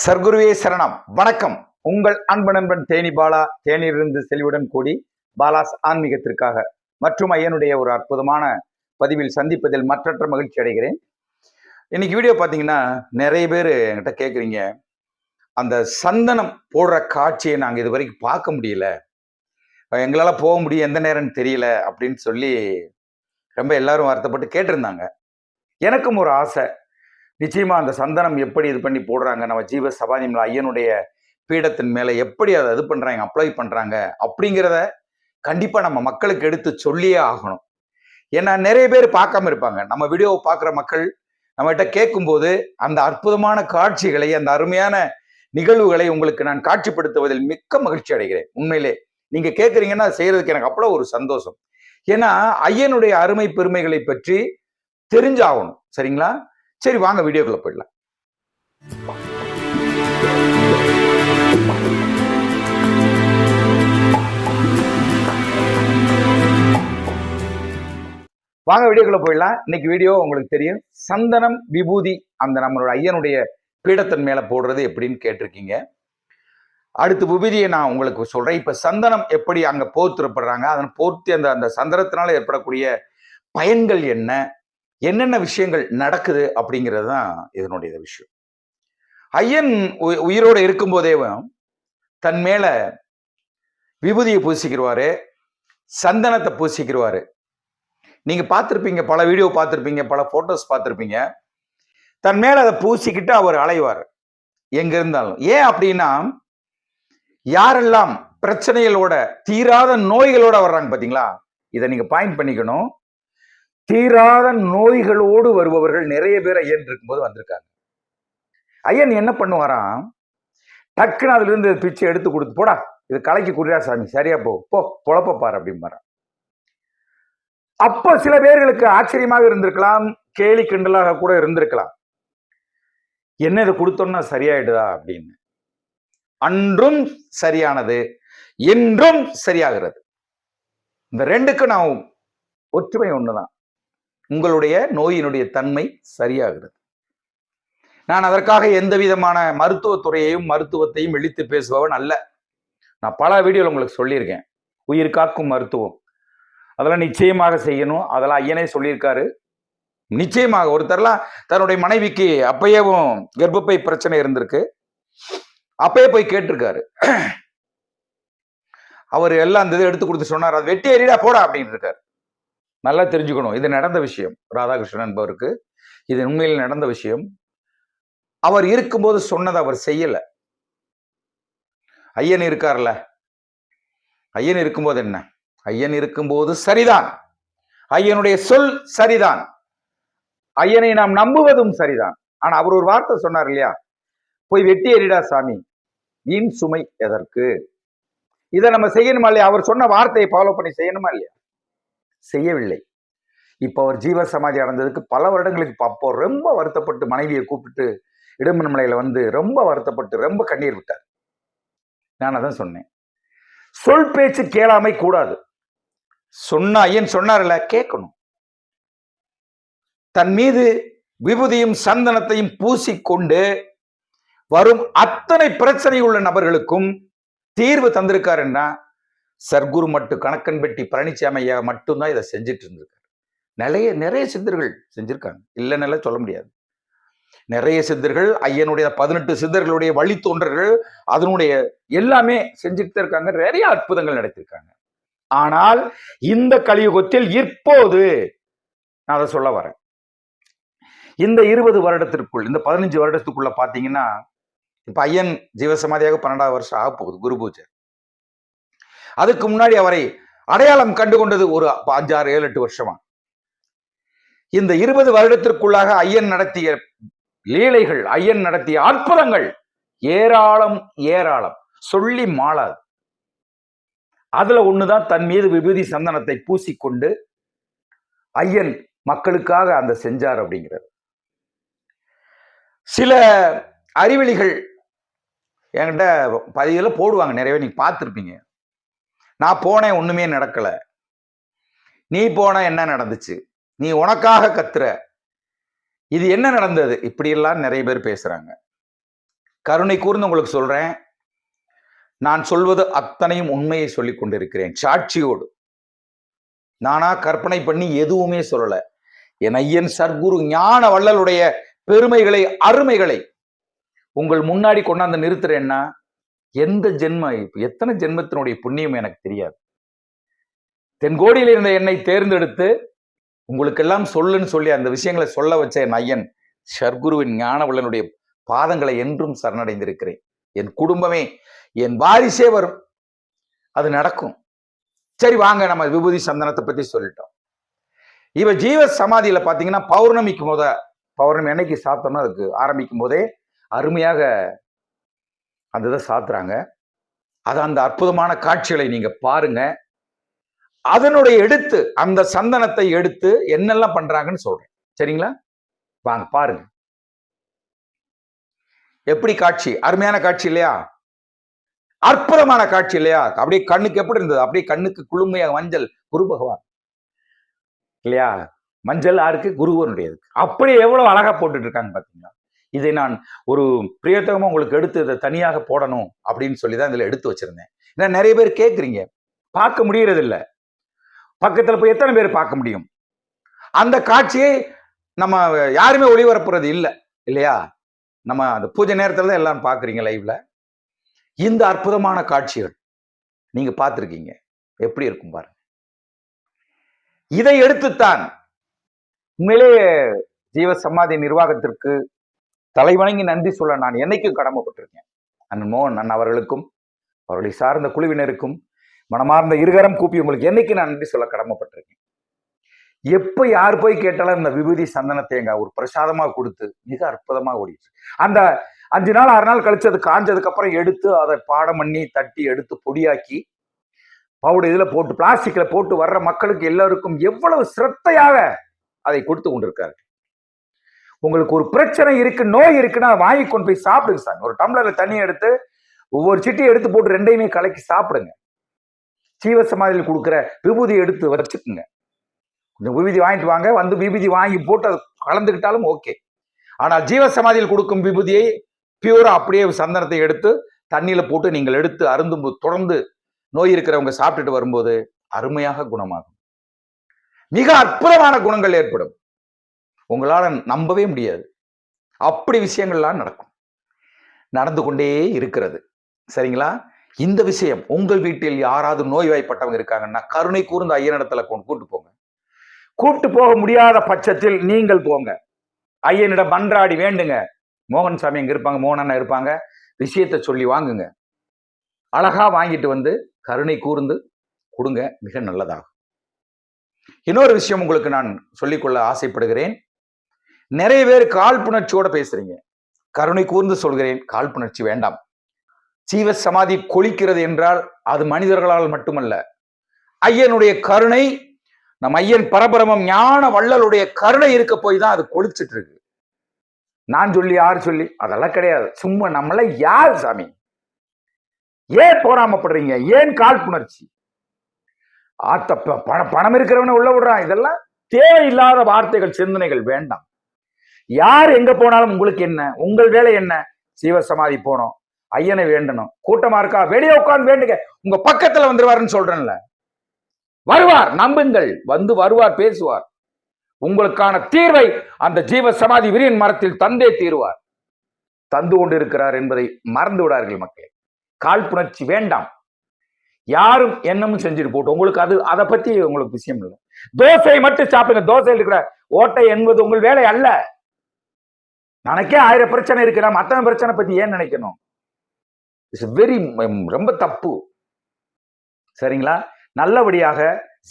சர்க்குருவே சரணம். வணக்கம். உங்கள் அன்பு நண்பன் தேனி பாலா, தேனியிலிருந்து செல்வியுடன் கூடி பாலாஸ் ஆன்மீகத்திற்காக மற்றும் ஐயனுடைய ஒரு அற்புதமான பதிவில் சந்திப்பதில் மற்றற்ற மகிழ்ச்சி அடைகிறேன். இன்னைக்கு வீடியோ பார்த்தீங்கன்னா நிறைய பேர் என்கிட்ட கேட்குறீங்க, அந்த சந்தனம் போடுற காட்சியை நாங்கள் இது வரைக்கும் பார்க்க முடியல, எங்களால் போக முடியும், எந்த நேரம்னு தெரியல அப்படின்னு சொல்லி ரொம்ப எல்லாரும் வருத்தப்பட்டு கேட்டிருந்தாங்க. எனக்கும் ஒரு ஆசை, நிச்சயமா அந்த சந்தனம் எப்படி இது பண்ணி போடுறாங்க, நம்ம ஜீவ சபாதியில் ஐயனுடைய பீடத்தின் மேல எப்படி அதை இது பண்றாங்க, அப்ளை பண்றாங்க அப்படிங்கிறத கண்டிப்பா நம்ம மக்களுக்கு எடுத்து சொல்லியே ஆகணும். ஏன்னா நிறைய பேர் பார்க்காம இருப்பாங்க. நம்ம வீடியோவை பார்க்குற மக்கள் நம்மகிட்ட கேட்கும்போது அந்த அற்புதமான காட்சிகளை, அந்த அருமையான நிகழ்வுகளை உங்களுக்கு நான் காட்சிப்படுத்துவதில் மிக்க மகிழ்ச்சி அடைகிறேன். உண்மையிலே நீங்க கேட்குறீங்கன்னா செய்யறதுக்கு எனக்கு அவ்வளோ ஒரு சந்தோஷம். ஏன்னா ஐயனுடைய அருமை பெருமைகளை பற்றி தெரிஞ்சாகணும். சரிங்களா? சரி, வாங்க வீடியோக்குள்ள போயிடலாம். வாங்க வீடியோக்குள்ள போயிடலாம். இன்னைக்கு வீடியோ உங்களுக்கு தெரியும், சந்தனம் விபூதி அந்த நம்மளோட ஐயனுடைய பீடத்தின் மேல போடுறது எப்படின்னு கேட்டிருக்கீங்க. அடுத்து விபூதியை நான் உங்களுக்கு சொல்றேன். இப்ப சந்தனம் எப்படி அங்க போர்த்திடப்படுறாங்க, அதன் போர்த்தி அந்த அந்த சந்தனத்தினால ஏற்படக்கூடிய பயன்கள் என்ன, என்னென்ன விஷயங்கள் நடக்குது அப்படிங்கிறது தான் இதனுடைய விஷயம். ஐயன் உயிரோடு இருக்கும்போதே தன் மேல விபூதியை பூசிக்கிடுவாரு, சந்தனத்தை பூசிக்கிடுவாரு. நீங்க பார்த்துருப்பீங்க, பல வீடியோ பார்த்துருப்பீங்க, பல போட்டோஸ் பார்த்துருப்பீங்க. தன் மேல அதை பூசிக்கிட்டு அவர் அலைவார் எங்க இருந்தாலும். ஏன் அப்படின்னா, யாரெல்லாம் பிரச்சனைகளோட, தீராத நோய்களோட வர்றாங்க பாத்தீங்களா, இதை நீங்க பாயிண்ட் பண்ணிக்கணும். தீராத நோய்களோடு வருபவர்கள் நிறைய பேர் ஐயன் இருக்கும்போது வந்திருக்காங்க. ஐயன் என்ன பண்ணுவாராம், டக்குன்னு அதுல இருந்து பிச்சை எடுத்து கொடுத்து, போடா இது கலைக்கு குடியா சாமி, சரியா போ பொழப்ப பாரு அப்படிம்பாரு. அப்ப சில பேர்களுக்கு ஆச்சரியமாக இருந்திருக்கலாம், கேலி கிண்டலாக கூட இருந்திருக்கலாம், என்ன இதை கொடுத்தோம்னா சரியாயிடுதா அப்படின்னு. அன்றும் சரியானது, என்றும் சரியாகிறது. இந்த ரெண்டுக்கு நான் ஒற்றுமை ஒண்ணுதான், உங்களுடைய நோயினுடைய தன்மை சரியாகிறது. நான் அதற்காக எந்த விதமான மருத்துவத்துறையையும் மருத்துவத்தையும் இழித்து பேசுபவன் அல்ல. நான் பல வீடியோவில் உங்களுக்கு சொல்லியிருக்கேன், உயிர் காக்கும் மருத்துவம் அதெல்லாம் நிச்சயமாக செய்யணும். அதெல்லாம் ஐயனே சொல்லியிருக்காரு. நிச்சயமாக ஒருத்தர்லாம் தன்னுடைய மனைவிக்கு அப்பயேவும் கர்ப்பப்பை பிரச்சனை இருந்திருக்கு, அப்பயே போய் கேட்டிருக்காரு. அவர் எல்லாம் அந்த இதை எடுத்து கொடுத்து சொன்னார், அது வெட்டி எறிடா போடா அப்படின்னு இருக்காரு. நல்லா தெரிஞ்சுக்கணும், இது நடந்த விஷயம். ராதாகிருஷ்ணன் என்பவருக்கு இது உண்மையில் நடந்த விஷயம். அவர் இருக்கும்போது சொன்னதை அவர் செய்யல. ஐயன் இருக்கார்ல, ஐயன் இருக்கும்போது என்ன, ஐயன் இருக்கும்போது சரிதான், ஐயனுடைய சொல் சரிதான், ஐயனை நாம் நம்புவதும் சரிதான். ஆனா அவர் ஒரு வார்த்தை சொன்னார் இல்லையா, போய் வெட்டி எறிடா சாமி, வீண் சுமை எதற்கு, இதை நம்ம செய்யணுமா இல்லையா, அவர் சொன்ன வார்த்தையை ஃபாலோ பண்ணி செய்யணுமா இல்லையா, செய்யவில்லை. இப்ப அவர் ஜீவ சமாதி அடைந்ததுக்கு பல வருடங்களுக்கு அப்போ ரொம்ப வருத்தப்பட்டு மனைவியை கூப்பிட்டு இடுமன்மலையில வந்து ரொம்ப வருத்தப்பட்டு ரொம்ப கண்ணீர் விட்டார். நான் அதான் சொன்னேன், சொல் பேச்சு கேளாமை கூடாது. சொன்ன ஐயன் சொன்னார்ல, கேட்கணும். தன் மீது விபூதியும் சந்தனத்தையும் பூசிக்கொண்டு வரும் அத்தனை பிரச்சனை உள்ள நபர்களுக்கும் தீர்வு தந்திருக்காருன்னா சர்க்குரு மட்டும் கணக்கன் பெட்டி பழனிசாமி ஐயா மட்டும்தான் இதை செஞ்சுட்டு இருந்திருக்காரு. நிறைய சித்தர்கள் செஞ்சிருக்காங்க, இல்லைன்னு சொல்ல முடியாது. நிறைய சித்தர்கள், ஐயனுடைய 18 சித்தர்களுடைய வழித்தோன்றர்கள் அதனுடைய எல்லாமே செஞ்சுட்டு இருக்காங்க, நிறைய அற்புதங்கள் நடத்திருக்காங்க. ஆனால் இந்த கலியுகத்தில் இப்போது நான் அதை சொல்ல வரேன், இந்த 20 வருடத்திற்குள், இந்த 15 வருடத்துக்குள்ள பாத்தீங்கன்னா, இப்ப ஐயன் ஜீவசமாதியாக 12வது வருஷம் ஆக போகுது, குரு பூஜை. அதுக்கு முன்னாடி அவரை அடையாளம் கண்டு கொண்டது ஒரு 5, 6, 7, 8 வருஷமா. இந்த 20 வருடத்திற்குள்ளாக ஐயன் நடத்திய லீலைகள், ஐயன் நடத்திய அற்புதங்கள் ஏராளம் ஏராளம், சொல்லி மாளாது. அதுல ஒண்ணுதான் தன் மீது விபூதி சந்தனத்தை பூசிக்கொண்டு ஐயன் மக்களுக்காக அந்த செஞ்சார் அப்படிங்கிறது. சில அறிவெளிகள் என்கிட்ட பதிவுல போடுவாங்க, நிறைய நீங்க பார்த்துருப்பீங்க. நான் போனேன், ஒண்ணுமே நடக்கல, நீ போன என்ன நடந்துச்சு, நீ உனக்காக கத்துற, இது என்ன நடந்தது, இப்படி எல்லாம் நிறைய பேர் பேசுறாங்க. கருணை கூர்ந்து உங்களுக்கு சொல்றேன், நான் சொல்வது அத்தனையும் உண்மையை சொல்லிக் கொண்டிருக்கிறேன், சாட்சியோடு. நானா கற்பனை பண்ணி எதுவுமே சொல்லல. என் ஐயன் சர்க்குரு ஞான வள்ளலுடைய பெருமைகளை, அருமைகளை உங்கள் முன்னாடி கொண்டாந்து நிறுத்துறேன்னா, எந்த ஜென்ம, எத்தனை ஜென்மத்தினுடைய புண்ணியம் எனக்கு தெரியாது. தென்கோடியில் இருந்த என்னை தேர்ந்தெடுத்து உங்களுக்கெல்லாம் சொல்லுன்னு சொல்லி அந்த விஷயங்களை சொல்ல வச்ச என் ஐயன் சர்க்குருவின் ஞானவள்ளனுடைய பாதங்களை என்றும் சரணடைந்திருக்கிறேன். என் குடும்பமே, என் வாரிசே வரும், அது நடக்கும். சரி வாங்க, நம்ம விபூதி சந்தனத்தை பத்தி சொல்லிட்டோம். இவ ஜீவ சமாதியில பாத்தீங்கன்னா பௌர்ணமிக்கு பௌர்ணமி அன்னைக்கு சாப்பிட்டோம்னா அதுக்கு ஆரம்பிக்கும் போதே அருமையாக அந்த இதை சாத்துறாங்க. அது அந்த அற்புதமான காட்சிகளை நீங்க பாருங்க. அதனுடைய எடுத்து, அந்த சந்தனத்தை எடுத்து என்னெல்லாம் பண்றாங்கன்னு சொல்றேன், சரிங்களா? வாங்க பாருங்க. எப்படி காட்சி, அருமையான காட்சி இல்லையா? அற்புதமான காட்சி இல்லையா? அப்படியே கண்ணுக்கு எப்படி இருந்தது? அப்படியே கண்ணுக்கு குளுமையாக மஞ்சள், குரு பகவான் இல்லையா? மஞ்சள் யாருக்கு? குருவனுடையது. அப்படியே எவ்வளவு அழகா போட்டுட்டு இருக்காங்க பாத்தீங்களா? இதை நான் ஒரு பிரியத்தகமா உங்களுக்கு எடுத்து இதை தனியாக போடணும் அப்படின்னு சொல்லிதான் இதுல எடுத்து வச்சிருந்தேன். ஏன்னா நிறைய பேர் கேட்குறீங்க, பார்க்க முடியறது இல்லை. பக்கத்துல போய் எத்தனை பேர் பார்க்க முடியும்? அந்த காட்சியை நம்ம யாருமே ஒளிபரப்புறது இல்லை இல்லையா? நம்ம அந்த பூஜை நேரத்துல தான் எல்லாரும் பாக்குறீங்க லைவ்ல. இந்த அற்புதமான காட்சிகள் நீங்க பார்த்திருக்கீங்க, எப்படி இருக்கும் பாருங்க. இதை எடுத்துத்தான் உண்மையிலே ஜீவ சமாதி நிர்வாகத்திற்கு தலைவணங்கி நன்றி சொல்ல நான் என்னைக்கும் கடமைப்பட்டிருக்கேன். அண்ணன் மோகன் அண்ணன் அவர்களுக்கும் அவர்களை சார்ந்த குழுவினருக்கும் மனமார்ந்த இருகரம் கூப்பி உங்களுக்கு என்னைக்கு நான் நன்றி சொல்ல கடமைப்பட்டிருக்கேன். எப்ப யார் போய் கேட்டாலும் இந்த விபூதி சந்தனத்தை எங்க ஒரு பிரசாதமா கொடுத்து மிக அற்புதமா ஓடிச்சு. அந்த 5 நாள் 6 நாள் கழிச்சு அது காஞ்சதுக்கு அப்புறம் எடுத்து அதை பாடம் பண்ணி தட்டி எடுத்து பொடியாக்கி பவுடர் இதுல போட்டு பிளாஸ்டிக்ல போட்டு வர்ற மக்களுக்கு எல்லாருக்கும் எவ்வளவு சிரத்தையாக அதை கொடுத்து கொண்டிருக்காரு. உங்களுக்கு ஒரு பிரச்சனை இருக்கு, நோய் இருக்குன்னா வாங்கி கொண்டு போய் சாப்பிடுங்க சார். ஒரு டம்ளர்ல தண்ணி எடுத்து ஒவ்வொரு சிட்டியை எடுத்து போட்டு 2யுமே கலக்கி சாப்பிடுங்க. ஜீவ சமாதியில் கொடுக்குற விபூதி எடுத்து வச்சுக்குங்க. கொஞ்சம் விபூதி வாங்கிட்டு வாங்க, வந்து விபூதி வாங்கி போட்டு அதை கலந்துக்கிட்டாலும் ஓகே. ஆனால் ஜீவ சமாதியில் கொடுக்கும் விபூதியை பியூரா அப்படியே சந்தனத்தை எடுத்து தண்ணியில போட்டு நீங்கள் எடுத்து அருந்தும் தொடர்ந்து நோய் இருக்கிறவங்க சாப்பிட்டுட்டு வரும்போது அருமையாக குணமாகும். மிக அற்புதமான குணங்கள் ஏற்படும். உங்களால நம்பவே முடியாது, அப்படி விஷயங்கள்லாம் நடக்கும், நடந்து கொண்டே இருக்கிறது. சரிங்களா? இந்த விஷயம் உங்கள் வீட்டில் யாராவது நோய்வாய்ப்பட்டவங்க இருக்காங்கன்னா கருணை கூர்ந்த ஐயனிடத்துல கூப்பிட்டு போங்க. கூப்பிட்டு போக முடியாத பட்சத்தில் நீங்கள் போங்க, ஐயனிடம் மன்றாடி வேண்டுங்க. மோகன் சாமி இங்க இருப்பாங்க, மோகன் அண்ணா இருப்பாங்க, விஷயத்தை சொல்லி வாங்குங்க. அழகா வாங்கிட்டு வந்து கருணை கூர்ந்து கொடுங்க, மிக நல்லதாகும். இன்னொரு விஷயம் உங்களுக்கு நான் சொல்லிக்கொள்ள ஆசைப்படுகிறேன். நிறைய பேர் காழ்ப்புணர்ச்சியோட பேசுறீங்க. கருணை கூர்ந்து சொல்கிறேன், காழ்ப்புணர்ச்சி வேண்டாம். ஜீவ சமாதி கொளிக்கிறது என்றால் அது மனிதர்களால் மட்டுமல்ல, ஐயனுடைய கருணை, நம் ஐயன் பரபிரமம் ஞான வள்ளலுடைய கருணை இருக்க போய் தான் அது கொளிச்சிட்டு இருக்கு. நான் சொல்லி யார் சொல்லி அதெல்லாம் கிடையாது. சும்மா நம்மள யார் சாமி? ஏன் போராமப்படுறீங்க? ஏன் காழ்ப்புணர்ச்சி? பணம் இருக்கிறவன உள்ள விடுறான். இதெல்லாம் தேவையில்லாத வார்த்தைகள், சிந்தனைகள் வேண்டாம். யார் எங்க போனாலும் உங்களுக்கு என்ன? உங்கள் வேலை என்ன? ஜீவ சமாதி போனோம், ஐயனை வேண்டணும். கூட்டமா இருக்கா? வெளியே உட்கார்ந்து வேண்டுங்க. உங்க பக்கத்துல வந்துருவாருன்னு சொல்றேன்ல, வருவார், நம்புங்கள். வந்து வருவார், பேசுவார். உங்களுக்கான தீர்வை அந்த ஜீவ சமாதி விரியன் மரத்தில் தந்தே தீருவார். தந்து கொண்டு இருக்கிறார் என்பதை மறந்து விடார்கள் மக்களே. காழ்ப்புணர்ச்சி வேண்டாம். யாரும் என்னமும் செஞ்சுட்டு போட்டு உங்களுக்கு அதை பத்தி உங்களுக்கு விஷயம் இல்லை. தோசையை மட்டும் சாப்பிடுங்க. தோசையில் இருக்கிற ஓட்டை என்பது உங்கள் வேலை அல்ல. எனக்கே 1000 பிரச்சனை இருக்கு, நம்ம அத்தனை பிரச்சனை பத்தி ஏன் நினைக்கணும்? இட்ஸ் வெரி ரொம்ப தப்பு. சரிங்களா? நல்லபடியாக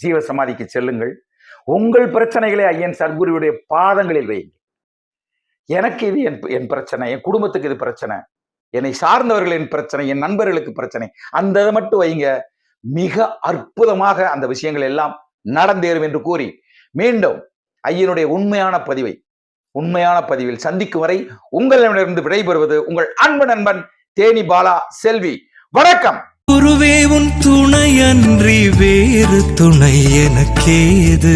ஜீவ சமாதிக்கு செல்லுங்கள். உங்கள் பிரச்சனைகளை ஐயன் சர்க்குருவுடைய பாதங்களில் வையுங்கள். எனக்கு இது என் பிரச்சனை, என் குடும்பத்துக்கு இது பிரச்சனை, என்னை சார்ந்தவர்களின் பிரச்சனை, என் நண்பர்களுக்கு பிரச்சனை, அந்த இதை மட்டும் வைங்க. மிக அற்புதமாக அந்த விஷயங்கள் எல்லாம் நடந்தேறும் என்று கூறி மீண்டும் ஐயனுடைய உண்மையான பதிவில் சந்திக்கும் வரை உங்களிடமிருந்து விடைபெறுவது உங்கள் அன்பு நண்பன் தேனி பாலா செல்வி. வணக்கம். குருவே உன் துணையன்றி வேறு துணை எனக்கேது?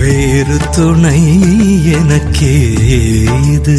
வேறு துணை எனக்கேது.